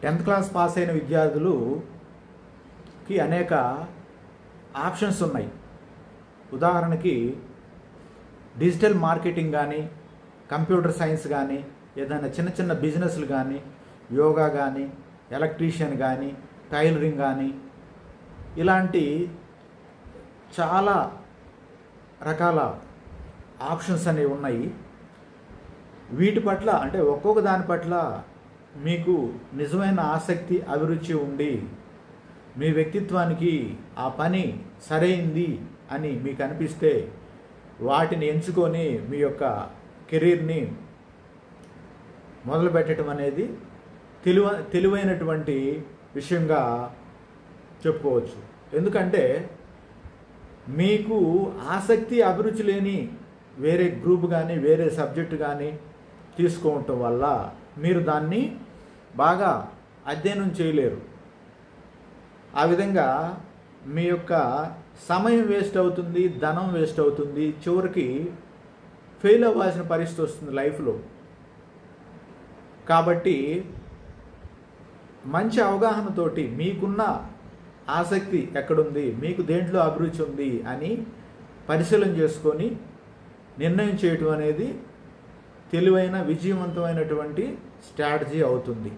10th class pass అయిన విద్యార్థులకి అనేక ఆప్షన్స్ ఉన్నాయి. ఉదాహరణకి డిజిటల్ మార్కెటింగ్ కానీ, కంప్యూటర్ సైన్స్ కానీ, ఏదైనా చిన్న చిన్న బిజినెస్లు కానీ, యోగా కానీ, ఎలక్ట్రీషియన్ కానీ, టైలరింగ్ కానీ, ఇలాంటి చాలా రకాల ఆప్షన్స్ అనేవి ఉన్నాయి. వీటి పట్ల అంటే ఒక్కొక్క దాని పట్ల మీకు నిజమైన ఆసక్తి, అభిరుచి ఉండి మీ వ్యక్తిత్వానికి ఆ పని సరైంది అని మీకు అనిపిస్తే వాటిని ఎంచుకొని మీ యొక్క కెరీర్ని మొదలుపెట్టడం అనేది తెలివైనటువంటి విషయంగా చెప్పుకోవచ్చు. ఎందుకంటే మీకు ఆసక్తి, అభిరుచి లేని వేరే గ్రూప్ కానీ, వేరే సబ్జెక్టు కానీ తీసుకోవటం వల్ల మీరు దాన్ని బాగా అధ్యయనం చేయలేరు. ఆ విధంగా మీ యొక్క సమయం వేస్ట్ అవుతుంది, ధనం వేస్ట్ అవుతుంది, చివరికి ఫెయిల్ అవ్వాల్సిన పరిస్థితి వస్తుంది లైఫ్లో. కాబట్టి మంచి అవగాహనతోటి మీకున్న ఆసక్తి ఎక్కడుంది, మీకు దేంట్లో అభిరుచి ఉంది అని పరిశీలన చేసుకొని నిర్ణయం చేయటం అనేది తెలివైన, విజయవంతమైనటువంటి స్ట్రాటజీ అవుతుంది.